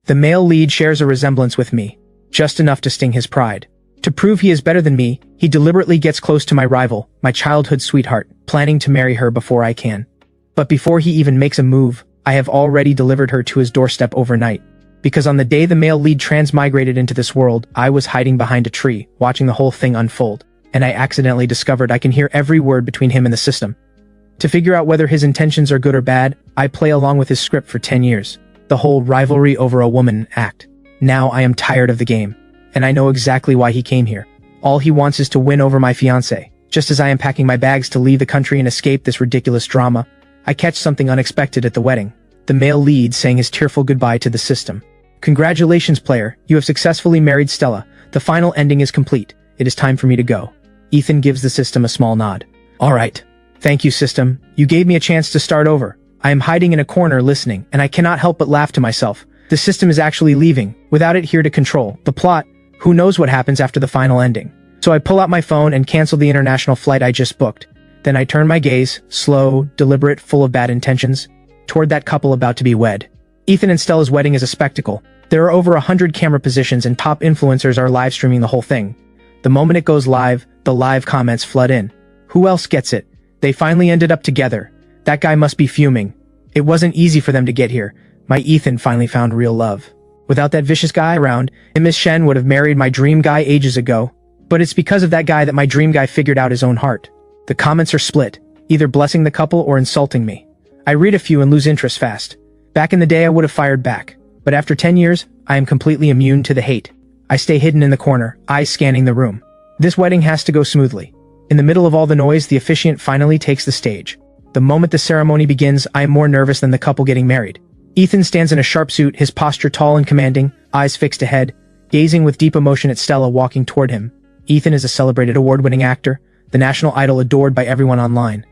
The male lead shares a resemblance with me, just enough to sting his pride. To prove he is better than me, he deliberately gets close to my rival, my childhood sweetheart, planning to marry her before I can. But before he even makes a move, I have already delivered her to his doorstep overnight. Because on the day the male lead transmigrated into this world, I was hiding behind a tree, watching the whole thing unfold, and I accidentally discovered I can hear every word between him and the system. To figure out whether his intentions are good or bad, I play along with his script for 10 years. The whole rivalry over a woman act. Now I am tired of the game, and I know exactly why he came here. All he wants is to win over my fiancée. Just as I am packing my bags to leave the country and escape this ridiculous drama, I catch something unexpected at the wedding. The male lead saying his tearful goodbye to the system. Congratulations, player. You have successfully married Stella. The final ending is complete. It is time for me to go. Ethan gives the system a small nod. All right. Thank you, system. You gave me a chance to start over. I am hiding in a corner listening, and I cannot help but laugh to myself. The system is actually leaving, without it here to control the plot. Who knows what happens after the final ending? So I pull out my phone and cancel the international flight I just booked. Then I turn my gaze, slow, deliberate, full of bad intentions, toward that couple about to be wed. Ethan and Stella's wedding is a spectacle. There are over 100 camera positions and top influencers are live streaming the whole thing. The moment it goes live, the live comments flood in. Who else gets it? They finally ended up together. That guy must be fuming. It wasn't easy for them to get here. My Ethan finally found real love. Without that vicious guy around, Miss Shen would have married my dream guy ages ago. But it's because of that guy that my dream guy figured out his own heart. The comments are split, either blessing the couple or insulting me. I read a few and lose interest fast. Back in the day I would have fired back. But after 10 years, I am completely immune to the hate. I stay hidden in the corner, eyes scanning the room. This wedding has to go smoothly. In the middle of all the noise, the officiant finally takes the stage. The moment the ceremony begins, I am more nervous than the couple getting married. Ethan stands in a sharp suit, his posture tall and commanding, eyes fixed ahead, gazing with deep emotion at Stella walking toward him. Ethan is a celebrated award-winning actor, the national idol adored by everyone online.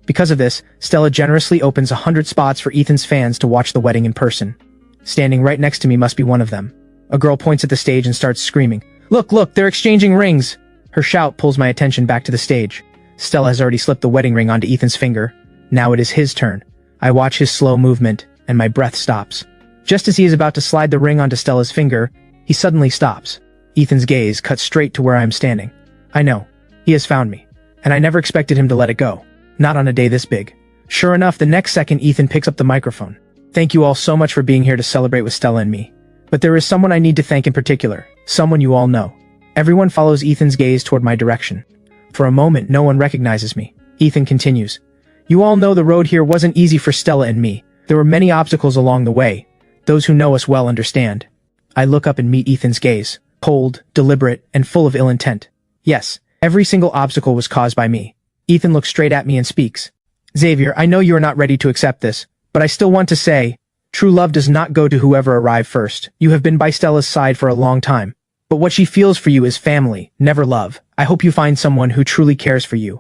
Because of this, Stella generously opens 100 spots for Ethan's fans to watch the wedding in person. Standing right next to me must be one of them. A girl points at the stage and starts screaming, "Look, look, they're exchanging rings!" Her shout pulls my attention back to the stage. Stella has already slipped the wedding ring onto Ethan's finger. Now it is his turn. I watch his slow movement, and my breath stops. Just as he is about to slide the ring onto Stella's finger, he suddenly stops. Ethan's gaze cuts straight to where I am standing. I know. He has found me. And I never expected him to let it go. Not on a day this big. Sure enough, the next second Ethan picks up the microphone. Thank you all so much for being here to celebrate with Stella and me. But there is someone I need to thank in particular. Someone you all know. Everyone follows Ethan's gaze toward my direction. For a moment, no one recognizes me. Ethan continues. You all know the road here wasn't easy for Stella and me. There were many obstacles along the way. Those who know us well understand. I look up and meet Ethan's gaze. Cold, deliberate, and full of ill intent. Yes, every single obstacle was caused by me. Ethan looks straight at me and speaks. Xavier, I know you are not ready to accept this, but I still want to say, true love does not go to whoever arrived first. You have been by Stella's side for a long time. But what she feels for you is family, never love. I hope you find someone who truly cares for you.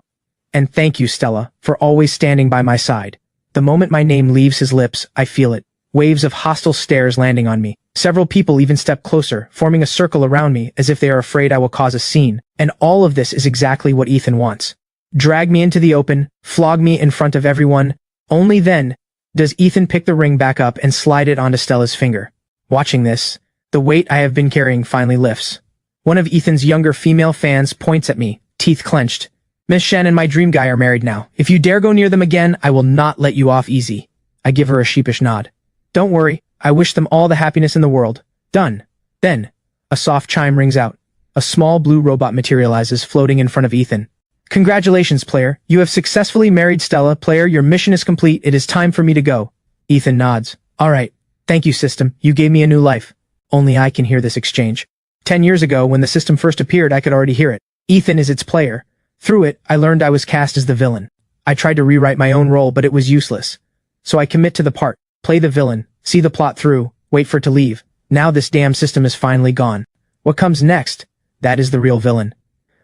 And thank you, Stella, for always standing by my side. The moment my name leaves his lips, I feel it. Waves of hostile stares landing on me. Several people even step closer, forming a circle around me as if they are afraid I will cause a scene. And all of this is exactly what Ethan wants. Drag me into the open, flog me in front of everyone. Only then does Ethan pick the ring back up and slide it onto Stella's finger. Watching this, the weight I have been carrying finally lifts. One of Ethan's younger female fans points at me, teeth clenched. Miss Shen and my dream guy are married now. If you dare go near them again, I will not let you off easy. I give her a sheepish nod. Don't worry, I wish them all the happiness in the world. Done. Then, a soft chime rings out. A small blue robot materializes, floating in front of Ethan. Congratulations, player. You have successfully married Stella. Player, your mission is complete. It is time for me to go. Ethan nods. All right. Thank you, system. You gave me a new life. Only I can hear this exchange. 10 years ago, when the system first appeared, I could already hear it. Ethan is its player. Through it, I learned I was cast as the villain. I tried to rewrite my own role, but it was useless. So I commit to the part, play the villain, see the plot through, wait for it to leave. Now this damn system is finally gone. What comes next? That is the real villain.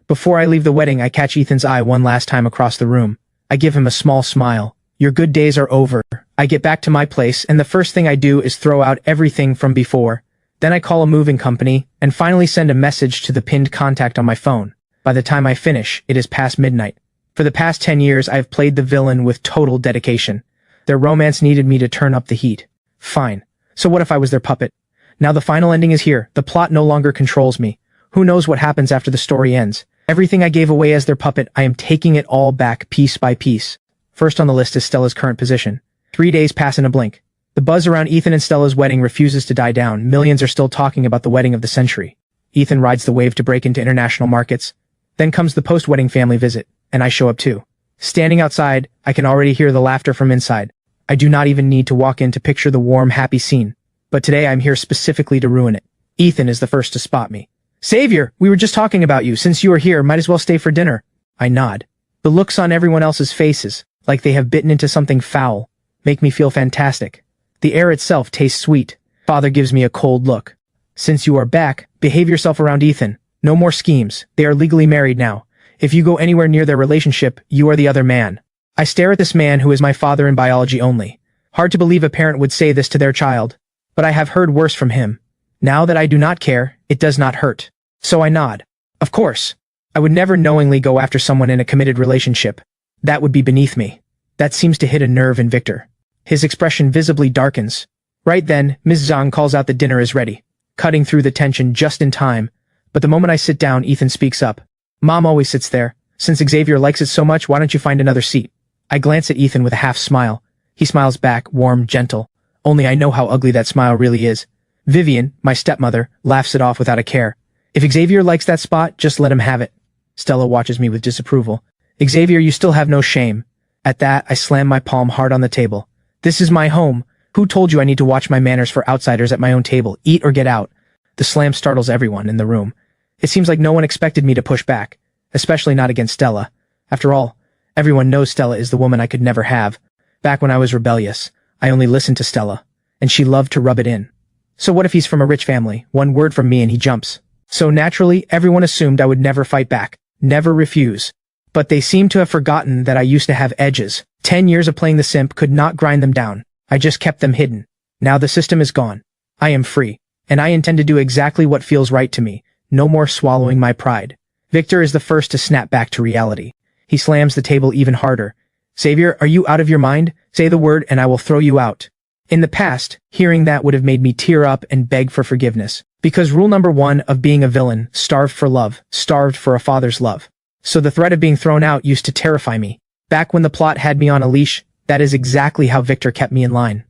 Before I leave the wedding, I catch Ethan's eye one last time across the room. I give him a small smile. Your good days are over. I get back to my place, and the first thing I do is throw out everything from before. Then I call a moving company, and finally send a message to the pinned contact on my phone. By the time I finish, it is past midnight. For the past 10 years, I have played the villain with total dedication. Their romance needed me to turn up the heat. Fine. So what if I was their puppet? Now the final ending is here. The plot no longer controls me. Who knows what happens after the story ends? Everything I gave away as their puppet, I am taking it all back piece by piece. First on the list is Stella's current position. 3 days pass in a blink. The buzz around Ethan and Stella's wedding refuses to die down. Millions are still talking about the wedding of the century. Ethan rides the wave to break into international markets. Then comes the post-wedding family visit, and I show up too. Standing outside, I can already hear the laughter from inside. I do not even need to walk in to picture the warm, happy scene. But today I'm here specifically to ruin it. Ethan is the first to spot me. "Xavier, we were just talking about you. Since you are here, might as well stay for dinner." I nod. The looks on everyone else's faces, like they have bitten into something foul, make me feel fantastic. The air itself tastes sweet. Father gives me a cold look. "Since you are back, behave yourself around Ethan. No more schemes. They are legally married now. If you go anywhere near their relationship, you are the other man." I stare at this man who is my father in biology only. Hard to believe a parent would say this to their child, but I have heard worse from him. Now that I do not care, it does not hurt. So I nod. Of course. I would never knowingly go after someone in a committed relationship. That would be beneath me. That seems to hit a nerve in Victor. His expression visibly darkens. Right then, Ms. Zhang calls out the dinner is ready, cutting through the tension just in time. But the moment I sit down, Ethan speaks up. "Mom always sits there. Since Xavier likes it so much, why don't you find another seat?" I glance at Ethan with a half smile. He smiles back, warm, gentle. Only I know how ugly that smile really is. Vivian, my stepmother, laughs it off without a care. If Xavier likes that spot, just let him have it. Stella watches me with disapproval. "Xavier, you still have no shame." At that, I slam my palm hard on the table. "This is my home. Who told you I need to watch my manners for outsiders at my own table? Eat or get out." The slam startles everyone in the room. It seems like no one expected me to push back, especially not against Stella. After all, everyone knows Stella is the woman I could never have. Back when I was rebellious, I only listened to Stella, and she loved to rub it in. So what if he's from a rich family? One word from me and he jumps. So naturally, everyone assumed I would never fight back, never refuse. But they seem to have forgotten that I used to have edges. 10 years of playing the simp could not grind them down. I just kept them hidden. Now the system is gone. I am free, and I intend to do exactly what feels right to me. No more swallowing my pride. Victor is the first to snap back to reality. He slams the table even harder. "Xavier, are you out of your mind? Say the word and I will throw you out." In the past, hearing that would have made me tear up and beg for forgiveness. Because rule number 1 of being a villain, starved for love, starved for a father's love. So the threat of being thrown out used to terrify me. Back when the plot had me on a leash, that is exactly how Victor kept me in line.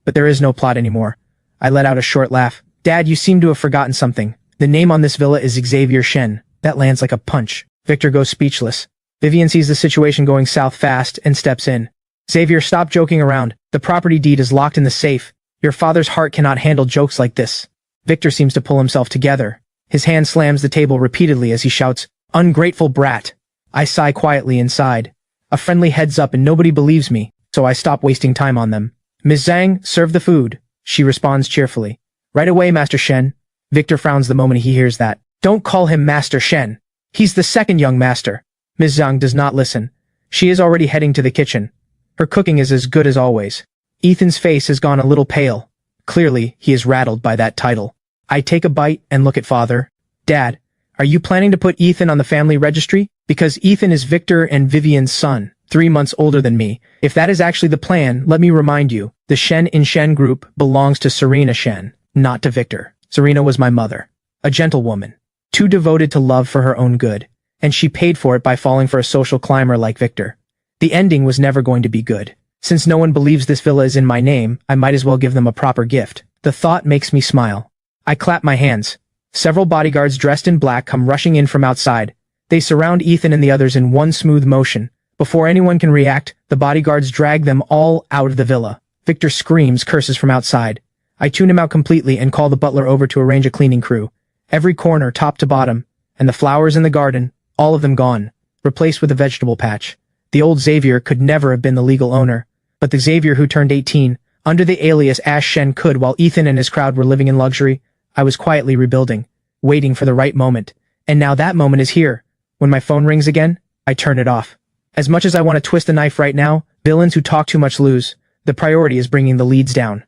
But there is no plot anymore. I let out a short laugh. "Dad, you seem to have forgotten something. The name on this villa is Xavier Shen." That lands like a punch. Victor goes speechless. Vivian sees the situation going south fast and steps in. "Xavier, stop joking around. The property deed is locked in the safe. Your father's heart cannot handle jokes like this." Victor seems to pull himself together. His hand slams the table repeatedly as he shouts, "Ungrateful brat." I sigh quietly inside. A friendly heads up and nobody believes me, so I stop wasting time on them. "Ms. Zhang, serve the food." She responds cheerfully. "Right away, Master Shen." Victor frowns the moment he hears that. "Don't call him Master Shen. He's the second young master." Ms. Zhang does not listen. She is already heading to the kitchen. Her cooking is as good as always. Ethan's face has gone a little pale. Clearly, he is rattled by that title. I take a bite and look at Father. "Dad, are you planning to put Ethan on the family registry? Because Ethan is Victor and Vivian's son, 3 months older than me. If that is actually the plan, let me remind you, the Shen in Shen group belongs to Serena Shen, not to Victor. Serena was my mother. A gentlewoman. Too devoted to love for her own good. And she paid for it by falling for a social climber like Victor. The ending was never going to be good. Since no one believes this villa is in my name, I might as well give them a proper gift. The thought makes me smile. I clap my hands. Several bodyguards dressed in black come rushing in from outside. They surround Ethan and the others in one smooth motion. Before anyone can react, the bodyguards drag them all out of the villa. Victor screams curses from outside. I tune him out completely and call the butler over to arrange a cleaning crew. Every corner, top to bottom, and the flowers in the garden, all of them gone, replaced with a vegetable patch. The old Xavier could never have been the legal owner, but the Xavier who turned 18, under the alias Ash Shen could while Ethan and his crowd were living in luxury. I was quietly rebuilding, waiting for the right moment. And now that moment is here. When my phone rings again, I turn it off. As much as I want to twist the knife right now, villains who talk too much lose. The priority is bringing the leads down.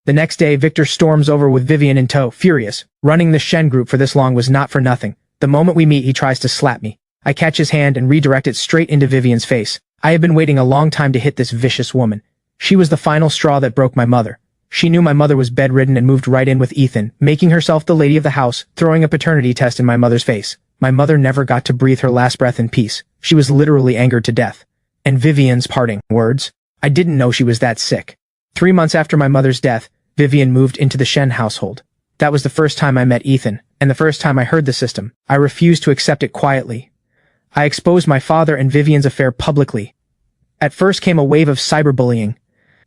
The next day, Victor storms over with Vivian in tow, furious. Running the Shen group for this long was not for nothing. The moment we meet, he tries to slap me. I catch his hand and redirect it straight into Vivian's face. I have been waiting a long time to hit this vicious woman. She was the final straw that broke my mother. She knew my mother was bedridden and moved right in with Ethan, making herself the lady of the house, throwing a paternity test in my mother's face. My mother never got to breathe her last breath in peace. She was literally angered to death. And Vivian's parting words? I didn't know she was that sick. 3 months after my mother's death, Vivian moved into the Shen household. That was the first time I met Ethan, and the first time I heard the system. I refused to accept it quietly. I exposed my father and Vivian's affair publicly. At first came a wave of cyberbullying,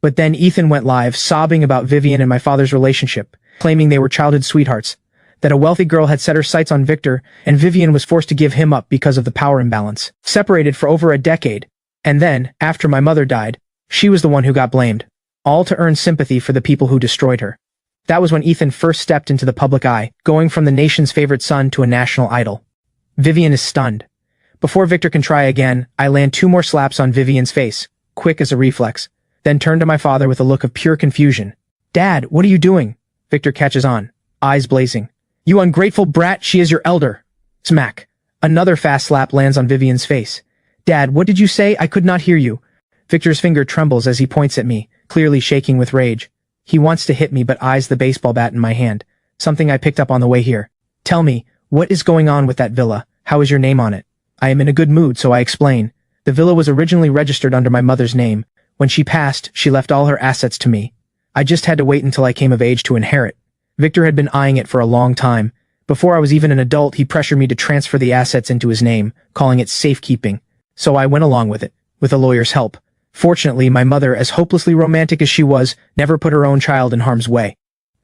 but then Ethan went live sobbing about Vivian and my father's relationship, claiming they were childhood sweethearts, that a wealthy girl had set her sights on Victor, and Vivian was forced to give him up because of the power imbalance. Separated for over a decade, and then, after my mother died, she was the one who got blamed, all to earn sympathy for the people who destroyed her. That was when Ethan first stepped into the public eye, going from the nation's favorite son to a national idol. Vivian is stunned. Before Victor can try again, I land 2 more slaps on Vivian's face, quick as a reflex, then turn to my father with a look of pure confusion. Dad, what are you doing? Victor catches on, eyes blazing. You ungrateful brat, she is your elder. Smack. Another fast slap lands on Vivian's face. Dad, what did you say? I could not hear you. Victor's finger trembles as he points at me, clearly shaking with rage. He wants to hit me but eyes the baseball bat in my hand, something I picked up on the way here. Tell me, what is going on with that villa? How is your name on it? I am in a good mood, so I explain. The villa was originally registered under my mother's name. When she passed, she left all her assets to me. I just had to wait until I came of age to inherit. Victor had been eyeing it for a long time. Before I was even an adult, he pressured me to transfer the assets into his name, calling it safekeeping. So I went along with it, with a lawyer's help. Fortunately, my mother, as hopelessly romantic as she was, never put her own child in harm's way.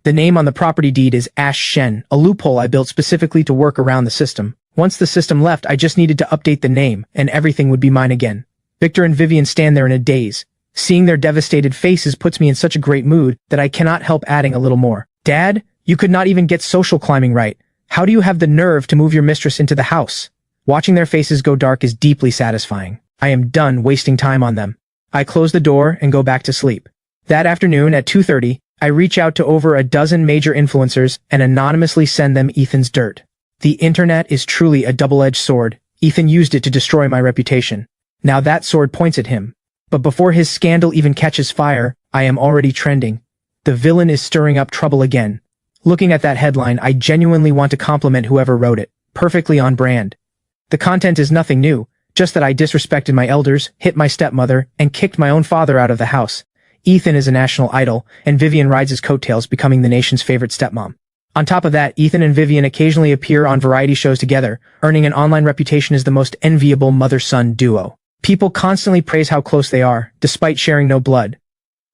The name on the property deed is Ash Shen, a loophole I built specifically to work around the system. Once the system left, I just needed to update the name, and everything would be mine again. Victor and Vivian stand there in a daze. Seeing their devastated faces puts me in such a great mood that I cannot help adding a little more. Dad, you could not even get social climbing right. How do you have the nerve to move your mistress into the house? Watching their faces go dark is deeply satisfying. I am done wasting time on them. I close the door and go back to sleep. That afternoon at 2:30, I reach out to over a dozen major influencers and anonymously send them Ethan's dirt. The internet is truly a double-edged sword. Ethan used it to destroy my reputation. Now that sword points at him. But before his scandal even catches fire, I am already trending. The villain is stirring up trouble again. Looking at that headline, I genuinely want to compliment whoever wrote it. Perfectly on brand. The content is nothing new, just that I disrespected my elders, hit my stepmother, and kicked my own father out of the house. Ethan is a national idol, and Vivian rides his coattails, becoming the nation's favorite stepmom. On top of that, Ethan and Vivian occasionally appear on variety shows together, earning an online reputation as the most enviable mother-son duo. People constantly praise how close they are, despite sharing no blood.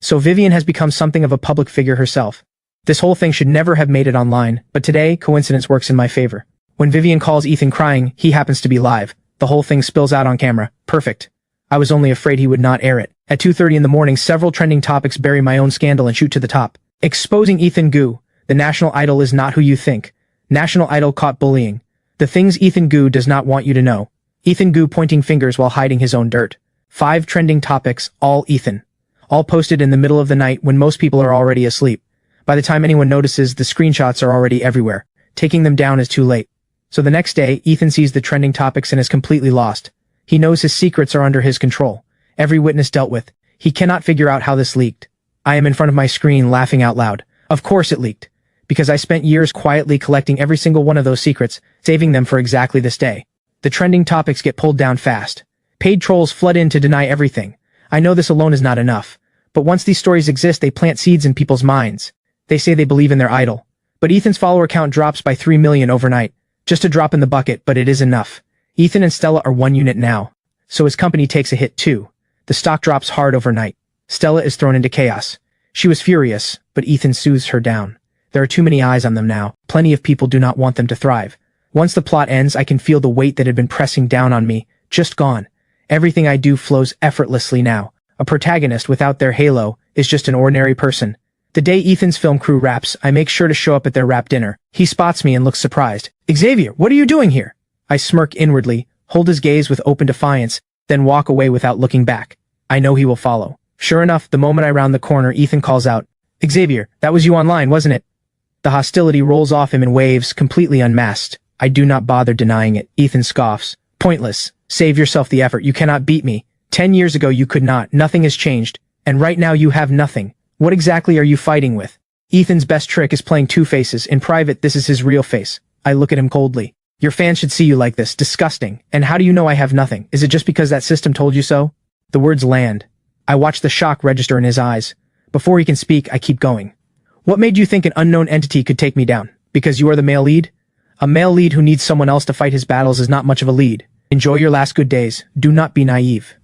So Vivian has become something of a public figure herself. This whole thing should never have made it online, but today, coincidence works in my favor. When Vivian calls Ethan crying, he happens to be live. The whole thing spills out on camera. Perfect. I was only afraid he would not air it. At 2:30 in the morning, several trending topics bury my own scandal and shoot to the top. Exposing Ethan Gu. The national idol is not who you think. National idol caught bullying. The things Ethan Gu does not want you to know. Ethan Gu pointing fingers while hiding his own dirt. 5 trending topics, all Ethan. All posted in the middle of the night when most people are already asleep. By the time anyone notices, the screenshots are already everywhere. Taking them down is too late. So the next day, Ethan sees the trending topics and is completely lost. He knows his secrets are under his control. Every witness dealt with. He cannot figure out how this leaked. I am in front of my screen laughing out loud. Of course it leaked. Because I spent years quietly collecting every single one of those secrets, saving them for exactly this day. The trending topics get pulled down fast. Paid trolls flood in to deny everything. I know this alone is not enough. But once these stories exist, they plant seeds in people's minds. They say they believe in their idol. But Ethan's follower count drops by 3 million overnight. Just a drop in the bucket, but it is enough. Ethan and Stella are one unit now. So his company takes a hit too. The stock drops hard overnight. Stella is thrown into chaos. She was furious, but Ethan soothes her down. There are too many eyes on them now. Plenty of people do not want them to thrive. Once the plot ends, I can feel the weight that had been pressing down on me, just gone. Everything I do flows effortlessly now. A protagonist without their halo is just an ordinary person. The day Ethan's film crew wraps, I make sure to show up at their wrap dinner. He spots me and looks surprised. Xavier, what are you doing here? I smirk inwardly, hold his gaze with open defiance, then walk away without looking back. I know he will follow. Sure enough, the moment I round the corner, Ethan calls out, Xavier, that was you online, wasn't it? The hostility rolls off him in waves, completely unmasked. I do not bother denying it. Ethan scoffs. Pointless. Save yourself the effort. You cannot beat me. 10 years ago you could not. Nothing has changed. And right now you have nothing. What exactly are you fighting with? Ethan's best trick is playing two faces. In private, this is his real face. I look at him coldly. Your fans should see you like this. Disgusting. And how do you know I have nothing? Is it just because that system told you so? The words land. I watch the shock register in his eyes. Before he can speak, I keep going. What made you think an unknown entity could take me down? Because you are the male lead? A male lead who needs someone else to fight his battles is not much of a lead. Enjoy your last good days. Do not be naive.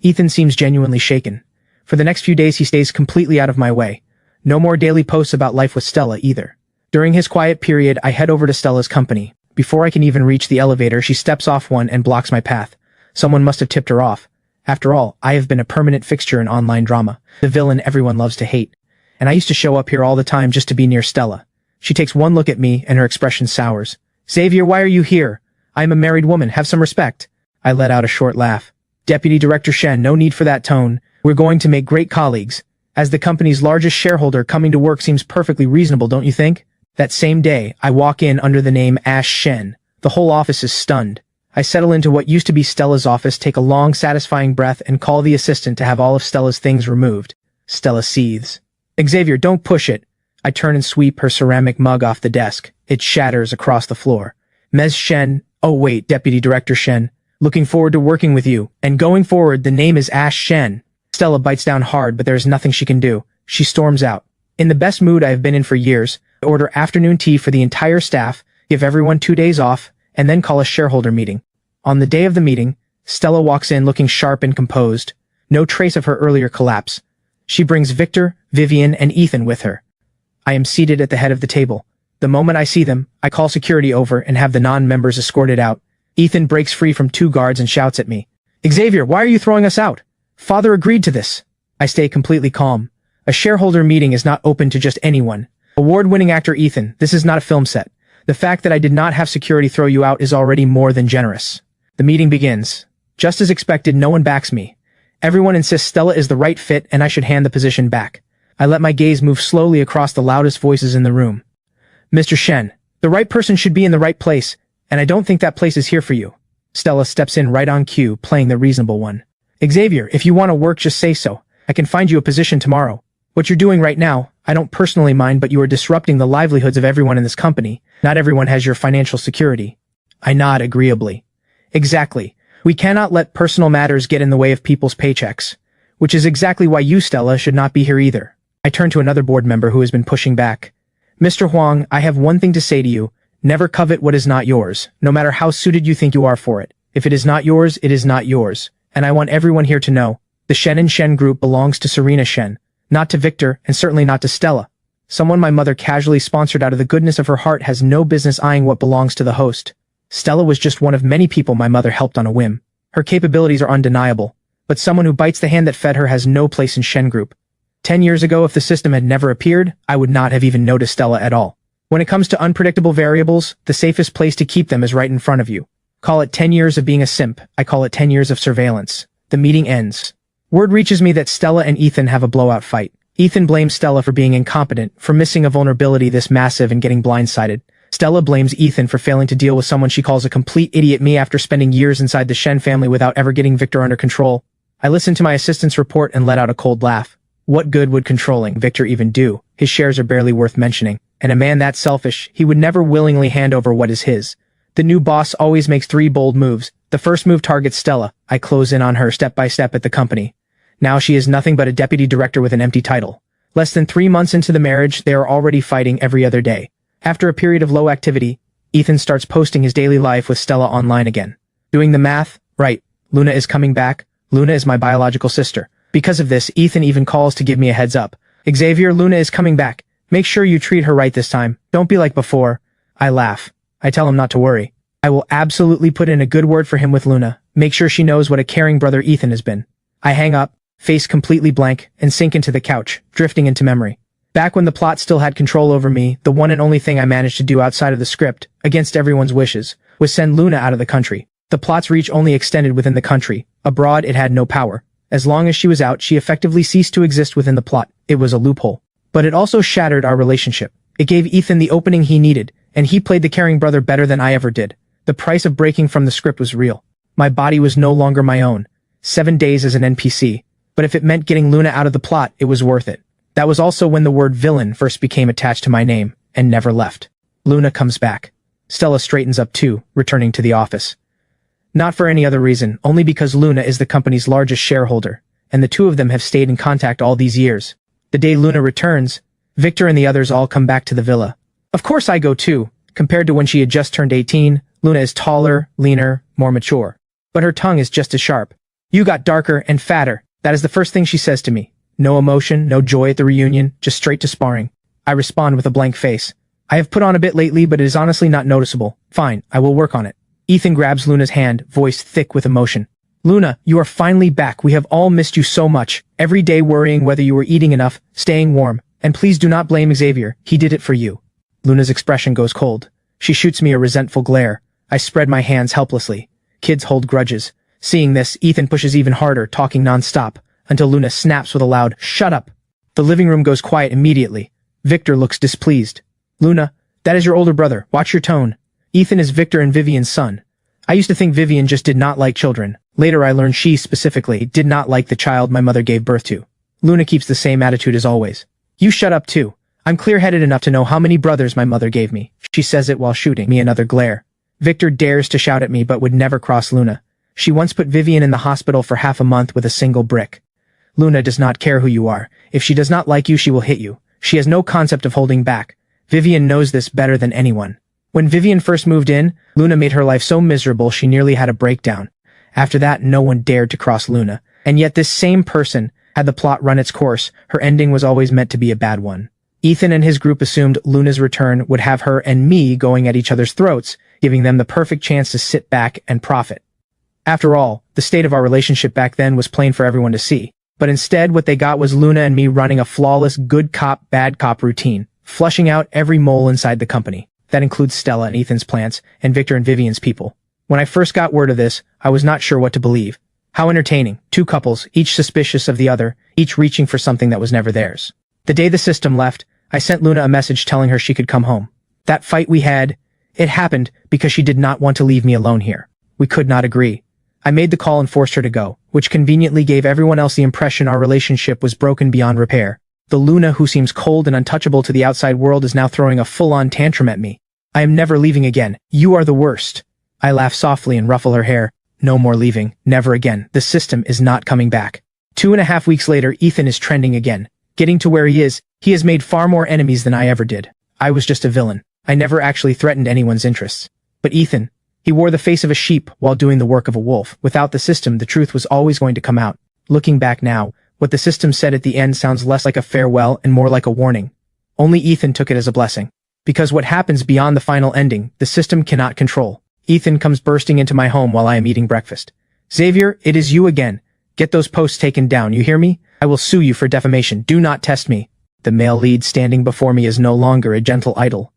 Ethan seems genuinely shaken. For the next few days he stays completely out of my way. No more daily posts about life with Stella either. During his quiet period, I head over to Stella's company. Before I can even reach the elevator, she steps off one and blocks my path. Someone must have tipped her off. After all, I have been a permanent fixture in online drama, the villain everyone loves to hate. And I used to show up here all the time just to be near Stella. She takes one look at me and her expression sours. Xavier, why are you here? I am a married woman, have some respect. I let out a short laugh. Deputy Director Shen, no need for that tone. We're going to make great colleagues. As the company's largest shareholder, coming to work seems perfectly reasonable, don't you think? That same day, I walk in under the name Ash Shen. The whole office is stunned. I settle into what used to be Stella's office, take a long, satisfying breath, and call the assistant to have all of Stella's things removed. Stella seethes. Xavier, don't push it. I turn and sweep her ceramic mug off the desk. It shatters across the floor. Ms. Shen. Oh wait, Deputy Director Shen. Looking forward to working with you. And going forward, the name is Ash Shen. Stella bites down hard, but there is nothing she can do. She storms out. In the best mood I have been in for years, I order afternoon tea for the entire staff, give everyone 2 days off, and then call a shareholder meeting. On the day of the meeting, Stella walks in looking sharp and composed. No trace of her earlier collapse. She brings Victor, Vivian, and Ethan with her. I am seated at the head of the table. The moment I see them, I call security over and have the non-members escorted out. Ethan breaks free from 2 guards and shouts at me. Xavier, why are you throwing us out? Father agreed to this. I stay completely calm. A shareholder meeting is not open to just anyone. Award-winning actor Ethan, this is not a film set. The fact that I did not have security throw you out is already more than generous. The meeting begins. Just as expected, no one backs me. Everyone insists Stella is the right fit and I should hand the position back. I let my gaze move slowly across the loudest voices in the room. Mr. Shen, the right person should be in the right place, and I don't think that place is here for you. Stella steps in right on cue, playing the reasonable one. Xavier, if you want to work, just say so. I can find you a position tomorrow. What you're doing right now, I don't personally mind, but you are disrupting the livelihoods of everyone in this company. Not everyone has your financial security. I nod agreeably. Exactly. We cannot let personal matters get in the way of people's paychecks. Which is exactly why you, Stella, should not be here either. I turn to another board member who has been pushing back. Mr. Huang, I have one thing to say to you. Never covet what is not yours, no matter how suited you think you are for it. If it is not yours, it is not yours. And I want everyone here to know, the Shen and Shen group belongs to Serena Shen, not to Victor, and certainly not to Stella. Someone my mother casually sponsored out of the goodness of her heart has no business eyeing what belongs to the host. Stella was just one of many people my mother helped on a whim. Her capabilities are undeniable, but someone who bites the hand that fed her has no place in Shen group. 10 years ago, if the system had never appeared, I would not have even noticed Stella at all. When it comes to unpredictable variables, the safest place to keep them is right in front of you. Call it 10 years of being a simp, I call it 10 years of surveillance. The meeting ends. Word reaches me that Stella and Ethan have a blowout fight. Ethan blames Stella for being incompetent, for missing a vulnerability this massive and getting blindsided. Stella blames Ethan for failing to deal with someone she calls a complete idiot, me, after spending years inside the Shen family without ever getting Victor under control. I listened to my assistant's report and let out a cold laugh. What good would controlling Victor even do? His shares are barely worth mentioning. And a man that selfish, he would never willingly hand over what is his. The new boss always makes 3 bold moves. The first move targets Stella. I close in on her step by step at the company. Now she is nothing but a deputy director with an empty title. Less than 3 months into the marriage, they are already fighting every other day. After a period of low activity, Ethan starts posting his daily life with Stella online again. Doing the math, right, Luna is coming back. Luna is my biological sister. Because of this, Ethan even calls to give me a heads up. Xavier, Luna is coming back. Make sure you treat her right this time. Don't be like before. I laugh. I tell him not to worry. I will absolutely put in a good word for him with Luna. Make sure she knows what a caring brother Ethan has been. I hang up, face completely blank, and sink into the couch, drifting into memory. Back when the plot still had control over me, the one and only thing I managed to do outside of the script, against everyone's wishes, was send Luna out of the country. The plot's reach only extended within the country. Abroad, it had no power. As long as she was out, she effectively ceased to exist within the plot. It was a loophole. But it also shattered our relationship. It gave Ethan the opening he needed, and he played the caring brother better than I ever did. The price of breaking from the script was real. My body was no longer my own. 7 days as an NPC. But if it meant getting Luna out of the plot, it was worth it. That was also when the word villain first became attached to my name, and never left. Luna comes back. Stella straightens up too, returning to the office. Not for any other reason, only because Luna is the company's largest shareholder, and the two of them have stayed in contact all these years. The day Luna returns, Victor and the others all come back to the villa. Of course I go too. Compared to when she had just turned 18, Luna is taller, leaner, more mature. But her tongue is just as sharp. You got darker and fatter. That is the first thing she says to me. No emotion, no joy at the reunion, just straight to sparring. I respond with a blank face. I have put on a bit lately, but it is honestly not noticeable. Fine, I will work on it. Ethan grabs Luna's hand, voice thick with emotion. Luna, you are finally back. We have all missed you so much. Every day worrying whether you were eating enough, staying warm. And please do not blame Xavier. He did it for you. Luna's expression goes cold. She shoots me a resentful glare. I spread my hands helplessly. Kids hold grudges. Seeing this, Ethan pushes even harder, talking non-stop, until Luna snaps with a loud, "Shut up!" The living room goes quiet immediately. Victor looks displeased. Luna, that is your older brother. Watch your tone. Ethan is Victor and Vivian's son. I used to think Vivian just did not like children. Later I learned she, specifically, did not like the child my mother gave birth to. Luna keeps the same attitude as always. You shut up too. I'm clear-headed enough to know how many brothers my mother gave me. She says it while shooting me another glare. Victor dares to shout at me but would never cross Luna. She once put Vivian in the hospital for half a month with a single brick. Luna does not care who you are. If she does not like you, she will hit you. She has no concept of holding back. Vivian knows this better than anyone. When Vivian first moved in, Luna made her life so miserable she nearly had a breakdown. After that, no one dared to cross Luna. And yet this same person, had the plot run its course, her ending was always meant to be a bad one. Ethan and his group assumed Luna's return would have her and me going at each other's throats, giving them the perfect chance to sit back and profit. After all, the state of our relationship back then was plain for everyone to see. But instead, what they got was Luna and me running a flawless good cop, bad cop routine, flushing out every mole inside the company. That includes Stella and Ethan's plants, and Victor and Vivian's people. When I first got word of this, I was not sure what to believe. How entertaining. Two couples, each suspicious of the other, each reaching for something that was never theirs. The day the system left, I sent Luna a message telling her she could come home. That fight we had, it happened because she did not want to leave me alone here. We could not agree. I made the call and forced her to go, which conveniently gave everyone else the impression our relationship was broken beyond repair. The Luna who seems cold and untouchable to the outside world is now throwing a full-on tantrum at me. I am never leaving again. You are the worst. I laugh softly and ruffle her hair. No more leaving. Never again. The system is not coming back. 2.5 weeks later, Ethan is trending again. Getting to where he has made far more enemies than I ever did. I was just a villain. I never actually threatened anyone's interests. But Ethan, he wore the face of a sheep while doing the work of a wolf. Without the system, the truth was always going to come out. Looking back now, what the system said at the end sounds less like a farewell and more like a warning. Only Ethan took it as a blessing. Because what happens beyond the final ending, the system cannot control. Ethan comes bursting into my home while I am eating breakfast. Xavier, it is you again. Get those posts taken down, you hear me? I will sue you for defamation. Do not test me. The male lead standing before me is no longer a gentle idol.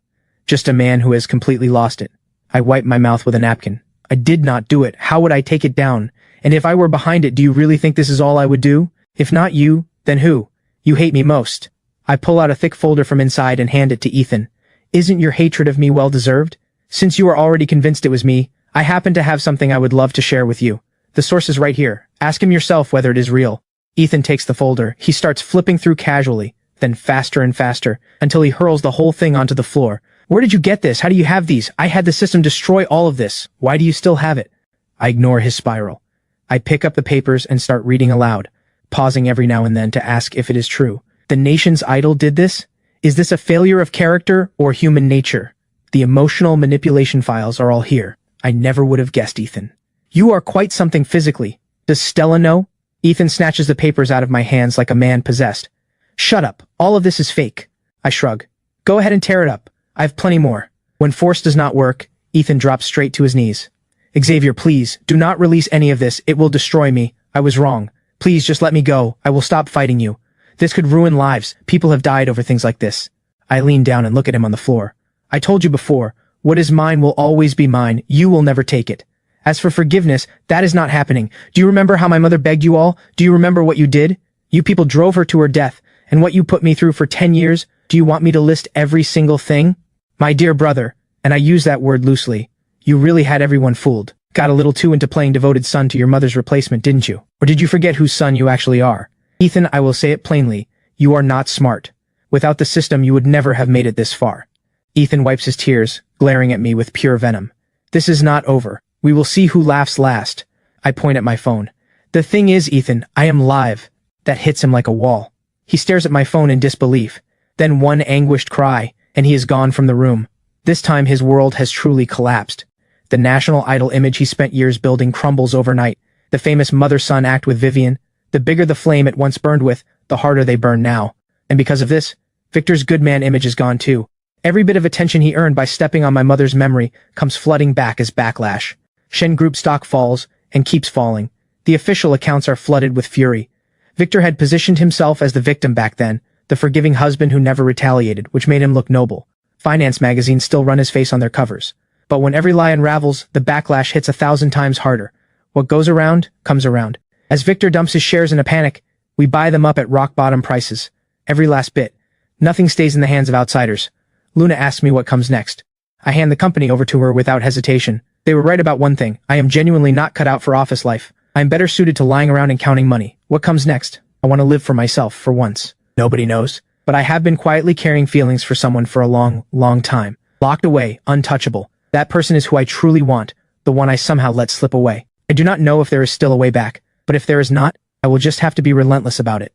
Just a man who has completely lost it. I wipe my mouth with a napkin. I did not do it. How would I take it down? And if I were behind it, do you really think this is all I would do? If not you, then who? You hate me most. I pull out a thick folder from inside and hand it to Ethan. Isn't your hatred of me well deserved? Since you are already convinced it was me, I happen to have something I would love to share with you. The source is right here. Ask him yourself whether it is real. Ethan takes the folder. He starts flipping through casually, then faster and faster, until he hurls the whole thing onto the floor. Where did you get this? How do you have these? I had the system destroy all of this. Why do you still have it? I ignore his spiral. I pick up the papers and start reading aloud, pausing every now and then to ask if it is true. The nation's idol did this? Is this a failure of character or human nature? The emotional manipulation files are all here. I never would have guessed, Ethan. You are quite something physically. Does Stella know? Ethan snatches the papers out of my hands like a man possessed. Shut up. All of this is fake. I shrug. Go ahead and tear it up. I have plenty more. When force does not work, Ethan drops straight to his knees. Xavier, please, do not release any of this. It will destroy me. I was wrong. Please just let me go. I will stop fighting you. This could ruin lives. People have died over things like this. I lean down and look at him on the floor. I told you before, what is mine will always be mine. You will never take it. As for forgiveness, that is not happening. Do you remember how my mother begged you all? Do you remember what you did? You people drove her to her death, and what you put me through for 10 years? Do you want me to list every single thing? My dear brother, and I use that word loosely, you really had everyone fooled. Got a little too into playing devoted son to your mother's replacement, didn't you? Or did you forget whose son you actually are? Ethan, I will say it plainly. You are not smart. Without the system you would never have made it this far. Ethan wipes his tears, glaring at me with pure venom. This is not over. We will see who laughs last. I point at my phone. The thing is, Ethan, I am live. That hits him like a wall. He stares at my phone in disbelief. Then one anguished cry, and he is gone from the room. This time his world has truly collapsed. The National Idol image he spent years building crumbles overnight. The famous mother-son act with Vivian. The bigger the flame it once burned with, the harder they burn now. And because of this, Victor's good man image is gone too. Every bit of attention he earned by stepping on my mother's memory comes flooding back as backlash. Shen Group stock falls, and keeps falling. The official accounts are flooded with fury. Victor had positioned himself as the victim back then, the forgiving husband who never retaliated, which made him look noble. Finance magazines still run his face on their covers. But when every lie unravels, the backlash hits 1,000 times harder. What goes around, comes around. As Victor dumps his shares in a panic, we buy them up at rock-bottom prices. Every last bit. Nothing stays in the hands of outsiders. Luna asks me what comes next. I hand the company over to her without hesitation. They were right about one thing. I am genuinely not cut out for office life. I am better suited to lying around and counting money. What comes next? I want to live for myself, for once. Nobody knows. But I have been quietly carrying feelings for someone for a long, long time. Locked away, untouchable. That person is who I truly want, the one I somehow let slip away. I do not know if there is still a way back, but if there is not, I will just have to be relentless about it.